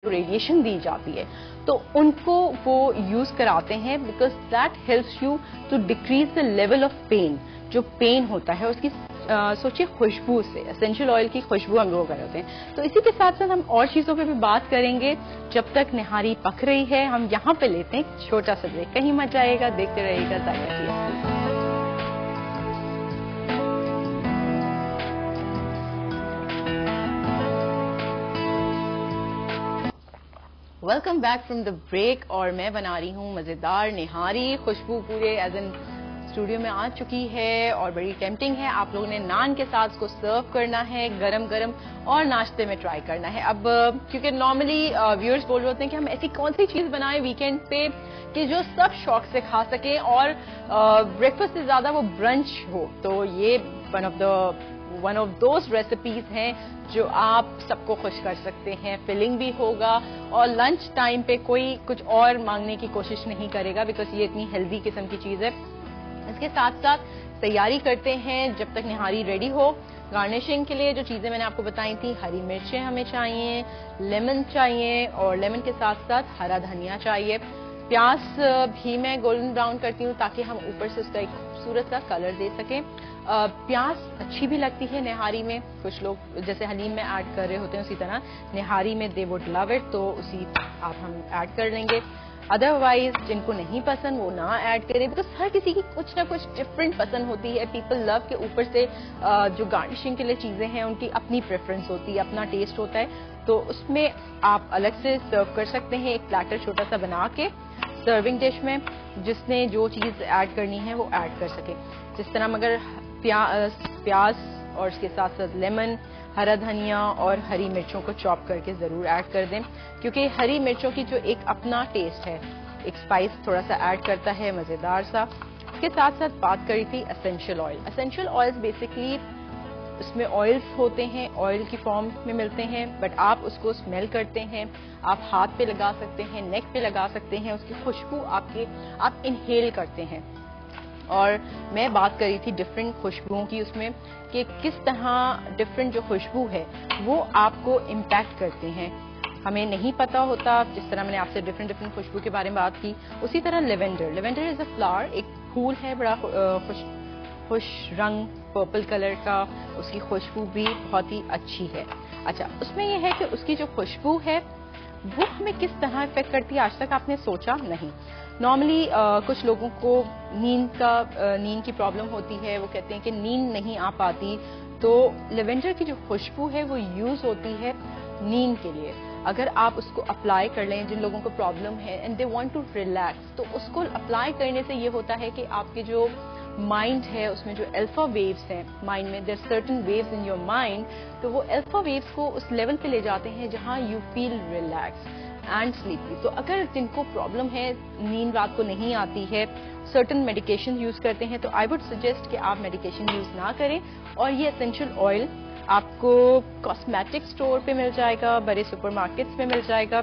Radiation दी जाती है तो उनको वो यूज कराते हैं because that helps you to decrease the level of pain. जो पेन होता है उसकी सोचिए खुशबू से, एसेंशियल ऑयल की खुशबू हम लोग करते हैं। तो इसी के साथ साथ हम और चीजों पे भी बात करेंगे। जब तक निहारी पक रही है हम यहाँ पे लेते हैं छोटा सा ब्रेक। कहीं मत जाइएगा, देखते रहिएगा जायका की। Welcome back from the break. और मैं बना रही हूँ मजेदार निहारी। खुशबू पूरे एज एन स्टूडियो में आ चुकी है और बड़ी टेम्पटिंग है। आप लोगों ने नान के साथ इसको सर्व करना है गरम गरम और नाश्ते में ट्राई करना है। अब क्योंकि नॉर्मली व्यूअर्स बोल रहे होते हैं कि हम ऐसी कौन सी चीज बनाएं वीकेंड पे कि जो सब शौक से खा सकें और ब्रेकफास्ट से ज्यादा वो ब्रंच हो, तो ये वन ऑफ दोज रेसिपीज हैं जो आप सबको खुश कर सकते हैं। फिलिंग भी होगा और लंच टाइम पे कोई कुछ और मांगने की कोशिश नहीं करेगा बिकॉज ये इतनी हेल्दी किस्म की चीज है। इसके साथ साथ तैयारी करते हैं जब तक निहारी रेडी हो। गार्निशिंग के लिए जो चीजें मैंने आपको बताई थी, हरी मिर्चें हमें चाहिए, लेमन चाहिए और लेमन के साथ साथ हरा धनिया चाहिए। प्याज भी मैं गोल्डन ब्राउन करती हूँ ताकि हम ऊपर से उसका एक खूबसूरत सा कलर दे सकें। प्याज अच्छी भी लगती है निहारी में। कुछ लोग जैसे हलीम में ऐड कर रहे होते हैं उसी तरह निहारी में दे वुड लव इट, तो उसी आप हम ऐड कर लेंगे। अदरवाइज जिनको नहीं पसंद वो ना ऐड करें बिकॉज हर किसी की कुछ ना कुछ डिफरेंट पसंद होती है। पीपल लव के ऊपर से जो गार्निशिंग के लिए चीजें हैं उनकी अपनी प्रेफरेंस होती है, अपना टेस्ट होता है, तो उसमें आप अलग से सर्व कर सकते हैं। एक प्लेटर छोटा सा बना के सर्विंग डिश में जिसने जो चीज ऐड करनी है वो ऐड कर सके। जिस तरह मगर प्याज और इसके साथ साथ लेमन, हरा धनिया और हरी मिर्चों को चॉप करके जरूर ऐड कर दें क्योंकि हरी मिर्चों की जो एक अपना टेस्ट है, एक स्पाइस थोड़ा सा ऐड करता है मजेदार सा। इसके साथ साथ बात करी थी essential oil. Essential oils basically उसमें ऑयल्स होते हैं, ऑयल की फॉर्म में मिलते हैं, बट आप उसको स्मेल करते हैं, आप हाथ पे लगा सकते हैं, नेक पे लगा सकते हैं, उसकी खुशबू आप इनहेल करते हैं। और मैं बात करी थी डिफरेंट खुशबुओं की उसमें कि किस तरह डिफरेंट जो खुशबू है वो आपको इम्पैक्ट करते हैं। हमें नहीं पता होता, जिस तरह मैंने आपसे डिफरेंट खुशबू के बारे में बात की, उसी तरह लेवेंडर इज अ फ्लावर, एक फूल है बड़ा खुश रंग पर्पल कलर का, उसकी खुशबू भी बहुत ही अच्छी है। अच्छा, उसमें यह है कि उसकी जो खुशबू है वो हमें किस तरह इफेक्ट करती है आज तक आपने सोचा नहीं। नॉर्मली कुछ लोगों को नींद की प्रॉब्लम होती है, वो कहते हैं कि नींद नहीं आ पाती, तो लेवेंडर की जो खुशबू है वो यूज होती है नींद के लिए। अगर आप उसको अप्लाई कर लें, जिन लोगों को प्रॉब्लम है and they want to relax, तो उसको अप्लाई करने से ये होता है कि आपके जो माइंड है उसमें जो अल्फा वेव्स हैं माइंड में, there certain waves in your mind, तो वो अल्फा वेव्स को उस लेवल पे ले जाते हैं जहां you feel relax and sleepy. तो अगर जिनको प्रॉब्लम है, नींद रात को नहीं आती है, सर्टेन मेडिकेशन यूज करते हैं, तो आई वुड सजेस्ट कि आप मेडिकेशन यूज ना करें। और ये एसेंशियल ऑयल आपको कॉस्मेटिक स्टोर पे मिल जाएगा, बड़े सुपरमार्केट्स में मिल जाएगा।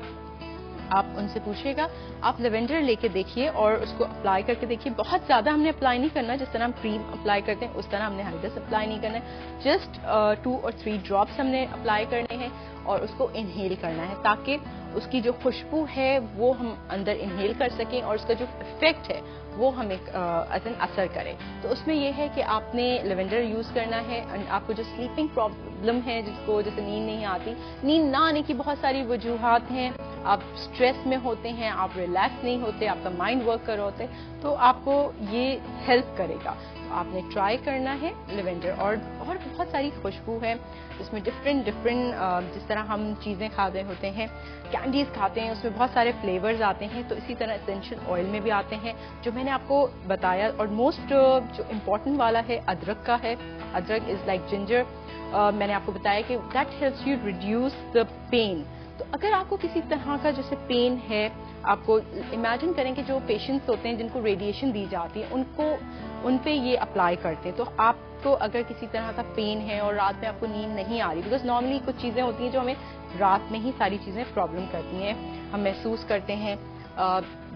आप उनसे पूछिएगा, आप लेवेंडर लेके देखिए और उसको अप्लाई करके देखिए। बहुत ज्यादा हमने अप्लाई नहीं करना, जिस तरह हम क्रीम अप्लाई करते हैं उस तरह हमने हाइड्रस अप्लाई नहीं करना है। जस्ट 2 और 3 ड्रॉप्स हमने अप्लाई करने हैं और उसको इनहेल करना है ताकि उसकी जो खुशबू है वो हम अंदर इनहेल कर सकें और उसका जो इफेक्ट है वो हमें असर करे। तो उसमें यह है कि आपने लेवेंडर यूज करना है। आपको जो स्लीपिंग प्रॉब्लम है, जिसको जैसे नींद नहीं आती, नींद ना आने की बहुत सारी वजूहात हैं, आप स्ट्रेस में होते हैं, आप रिलैक्स नहीं होते, आपका माइंड वर्क कर रहे होते, तो आपको ये हेल्प करेगा। तो आपने ट्राई करना है लेवेंडर। और बहुत सारी खुशबू है जिसमें डिफरेंट जिस तरह हम चीजें खाते होते हैं, कैंडीज खाते हैं, उसमें बहुत सारे फ्लेवर्स आते हैं, तो इसी तरह एसेंशियल ऑयल में भी आते हैं जो मैंने आपको बताया। और मोस्ट जो इम्पोर्टेंट वाला है अदरक का है। अदरक इज लाइक जिंजर। मैंने आपको बताया कि that helps you reduce the pain. तो अगर आपको किसी तरह का जैसे पेन है, आपको इमेजिन करें कि जो पेशेंट्स होते हैं जिनको रेडिएशन दी जाती है उन पे ये अप्लाई करते हैं, तो आपको अगर किसी तरह का पेन है और रात में आपको नींद नहीं आ रही, बिकॉज नॉर्मली कुछ चीजें होती हैं जो हमें रात में ही सारी चीजें प्रॉब्लम करती हैं, हम महसूस करते हैं।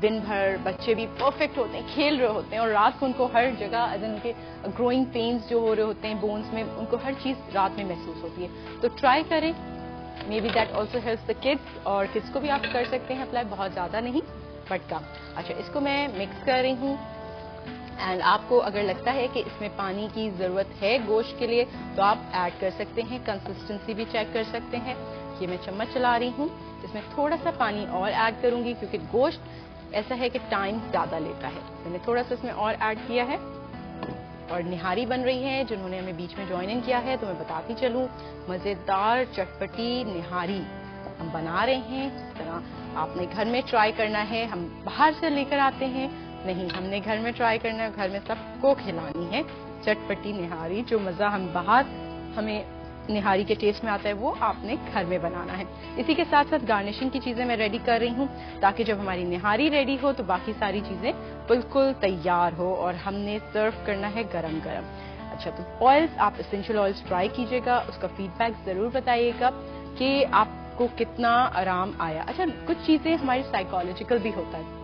दिन भर बच्चे भी परफेक्ट होते हैं, खेल रहे होते हैं और रात को उनको हर जगह उनके ग्रोइंग पेन्स जो हो रहे होते हैं बोन्स में, उनको हर चीज रात में महसूस होती है। तो ट्राई करें may be that also helps the kids, और किड्स को भी आप कर सकते हैं अप्लाई, बहुत ज़्यादा नहीं बट कम। अच्छा, इसको मैं मिक्स कर रही हूँ। एंड आपको अगर लगता है कि इसमें पानी की ज़रूरत है गोश्त के लिए तो आप ऐड कर सकते हैं, कंसिस्टेंसी भी चेक कर सकते हैं। ये मैं चम्मच चला रही हूँ, इसमें थोड़ा सा पानी और ऐड करूँगी क्योंकि गोश्त ऐसा है कि टाइम ज़्यादा लेता है। मैंने थोड़ा सा इसमें और ऐड किया है। और निहारी बन रही है, जिन्होंने हमें बीच में ज्वाइन इन किया है तो मैं बताती चलूँ, मज़ेदार चटपटी निहारी हम बना रहे हैं। इस तरह आपने घर में ट्राई करना है, हम बाहर से लेकर आते हैं नहीं, हमने घर में ट्राई करना है, घर में सबको खिलानी है चटपटी निहारी। जो मज़ा हम बाहर हमें निहारी के टेस्ट में आता है वो आपने घर में बनाना है। इसी के साथ साथ गार्निशिंग की चीज़ें मैं रेडी कर रही हूँ ताकि जब हमारी निहारी रेडी हो तो बाकी सारी चीज़ें बिल्कुल तैयार हो और हमने सर्व करना है गरम गरम। अच्छा, तो ऑयल्स, आप एसेंशियल ऑयल्स ट्राई कीजिएगा, उसका फीडबैक ज़रूर बताइएगा कि आपको कितना आराम आया। अच्छा, कुछ चीज़ें हमारी साइकोलॉजिकल भी होता है,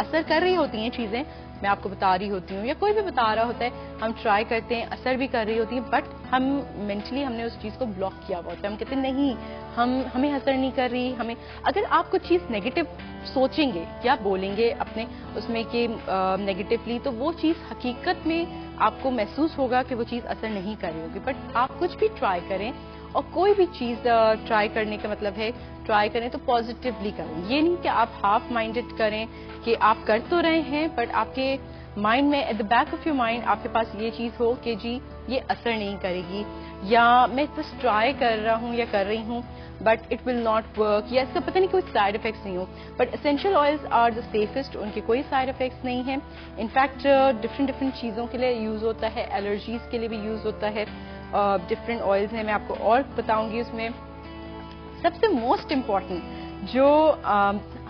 असर कर रही होती हैं चीज़ें, मैं आपको बता रही होती हूँ या कोई भी बता रहा होता है, हम ट्राई करते हैं, असर भी कर रही होती है, बट हम मेंटली हमने उस चीज़ को ब्लॉक किया हुआ होता है। हम कहते हैं नहीं, हमें असर नहीं कर रही। हमें अगर आप कुछ चीज़ नेगेटिव सोचेंगे या बोलेंगे अपने उसमें कि नेगेटिवली, तो वो चीज़ हकीकत में आपको महसूस होगा कि वो चीज़ असर नहीं कर रही होगी। बट आप कुछ भी ट्राई करें, और कोई भी चीज़ ट्राई करने का मतलब है ट्राई करें तो पॉजिटिवली करें। ये नहीं कि आप हाफ माइंडेड करें कि आप कर तो रहे हैं बट आपके माइंड में, at the back of your mind, आपके पास ये चीज़ हो कि जी ये असर नहीं करेगी, या मैं बस ट्राई कर रहा हूँ या कर रही हूँ but it will not work, या इसका पता नहीं कोई साइड इफेक्ट्स नहीं हो। But essential oils are the safest, उनके कोई साइड इफेक्ट्स नहीं हैं। इनफैक्ट डिफरेंट चीज़ों के लिए यूज़ होता है, एलर्जीज के लिए भी यूज़ होता है। डिफरेंट ऑयल्स हैं, मैं आपको और बताऊंगी। उसमें सबसे मोस्ट इम्पॉर्टेंट जो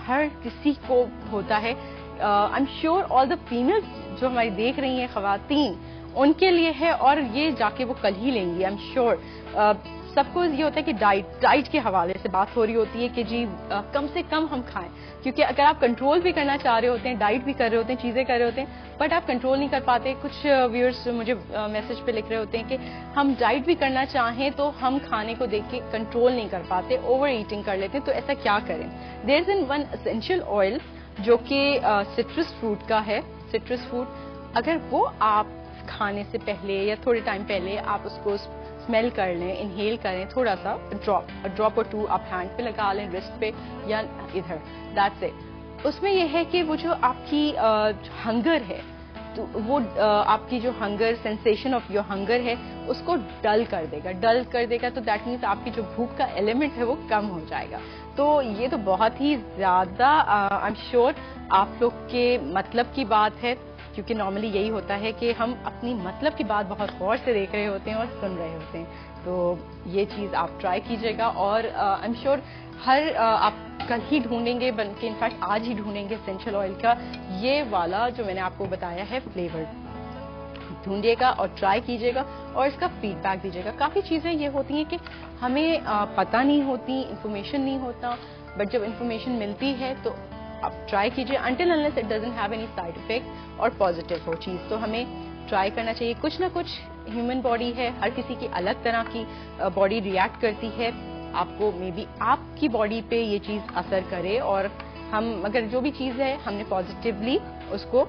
हर किसी को होता है, I am sure all the females जो हमारी देख रही हैं ख़वातीन, उनके लिए है, और ये जाके वो कल ही लेंगी आई एम श्योर। सबको ये होता है कि डाइट के हवाले से बात हो रही होती है कि जी कम से कम हम खाएं, क्योंकि अगर आप कंट्रोल भी करना चाह रहे होते हैं, डाइट भी कर रहे होते हैं, चीज़ें कर रहे होते हैं, बट आप कंट्रोल नहीं कर पाते। कुछ व्यूअर्स मुझे मैसेज पे लिख रहे होते हैं कि हम डाइट भी करना चाहें तो हम खाने को देख के कंट्रोल नहीं कर पाते, ओवर ईटिंग कर लेते हैं, तो ऐसा क्या करें। There is in one essential oil जो कि सिट्रस फ्रूट का है। सिट्रस फ्रूट अगर वो आप खाने से पहले या थोड़े टाइम पहले आप उसको स्मेल कर लें, इनहेल करें, थोड़ा सा ड्रॉप और टू आप हैंड पे लगा लें, रिस्ट पे या इधर, दैट्स इट। उसमें यह है कि वो जो आपकी हंगर है, तो वो आपकी जो hunger, sensation of your hunger है, उसको डल कर देगा। तो दैट मीन्स आपकी जो भूख का एलिमेंट है वो कम हो जाएगा। तो ये तो बहुत ही ज्यादा आई एम श्योर आप लोग के मतलब की बात है, क्योंकि नॉर्मली यही होता है कि हम अपनी मतलब की बात बहुत गौर से देख रहे होते हैं और सुन रहे होते हैं। तो ये चीज़ आप ट्राई कीजिएगा, और आई एम श्योर हर आप कल ही ढूंढेंगे, बल्कि इनफैक्ट आज ही ढूंढेंगे एसेंशियल ऑयल का ये वाला जो मैंने आपको बताया है फ्लेवर, ढूंढिएगा और ट्राई कीजिएगा और इसका फीडबैक दीजिएगा। काफ़ी चीज़ें ये होती हैं कि हमें पता नहीं होती, इंफॉर्मेशन नहीं होता, बट जब इंफॉर्मेशन मिलती है तो आप ट्राई कीजिए, until unless it doesn't have any side effect और पॉजिटिव हो चीज़, तो हमें ट्राई करना चाहिए। कुछ ना कुछ ह्यूमन बॉडी है, हर किसी की अलग तरह की बॉडी रिएक्ट करती है। आपको मे बी आपकी बॉडी पे ये चीज़ असर करे, और हम अगर जो भी चीज़ है हमने पॉजिटिवली उसको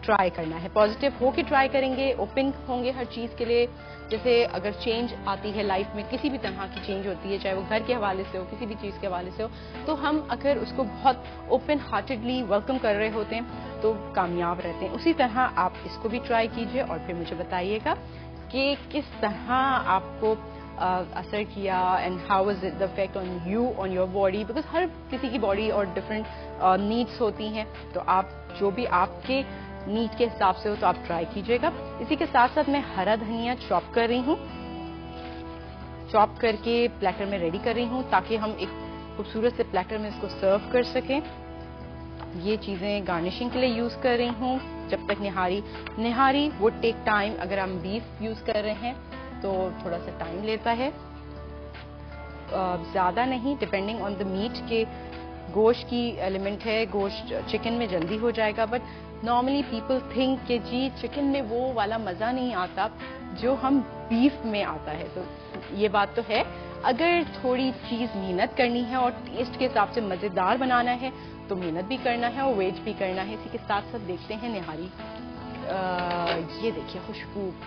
ट्राई करना है, पॉजिटिव होके ट्राई करेंगे, ओपन होंगे हर चीज़ के लिए। जैसे अगर चेंज आती है लाइफ में, किसी भी तरह की चेंज होती है, चाहे वो घर के हवाले से हो, किसी भी चीज़ के हवाले से हो, तो हम अगर उसको बहुत ओपन हार्टेडली वेलकम कर रहे होते हैं तो कामयाब रहते हैं। उसी तरह आप इसको भी ट्राई कीजिए और फिर मुझे बताइएगा कि किस तरह आपको असर किया, and how is it the effect on you, on your body, because हर किसी की बॉडी और डिफरेंट नीड्स होती हैं, तो आप जो भी आपके नीड के हिसाब से हो तो आप ट्राई कीजिएगा। इसी के साथ साथ मैं हरा धनिया चॉप कर रही हूँ, चॉप करके प्लेटर में रेडी कर रही हूँ ताकि हम एक खूबसूरत से प्लेटर में इसको सर्व कर सकें। ये चीज़ें गार्निशिंग के लिए यूज़ कर रही हूँ। जब तक निहारी वो टेक टाइम, अगर हम बीफ यूज़ कर रहे हैं तो थोड़ा सा टाइम लेता है, ज़्यादा नहीं, डिपेंडिंग ऑन द मीट के गोश्त की एलिमेंट है, गोश्त चिकन में जल्दी हो जाएगा, बट नॉर्मली पीपल थिंक कि जी चिकन में वो वाला मज़ा नहीं आता जो हम बीफ में आता है। तो ये बात तो है, अगर थोड़ी चीज मेहनत करनी है और टेस्ट के हिसाब से मजेदार बनाना है तो मेहनत भी करना है और वेट भी करना है। इसी के साथ साथ देखते हैं निहारी। ये देखिए खुशबू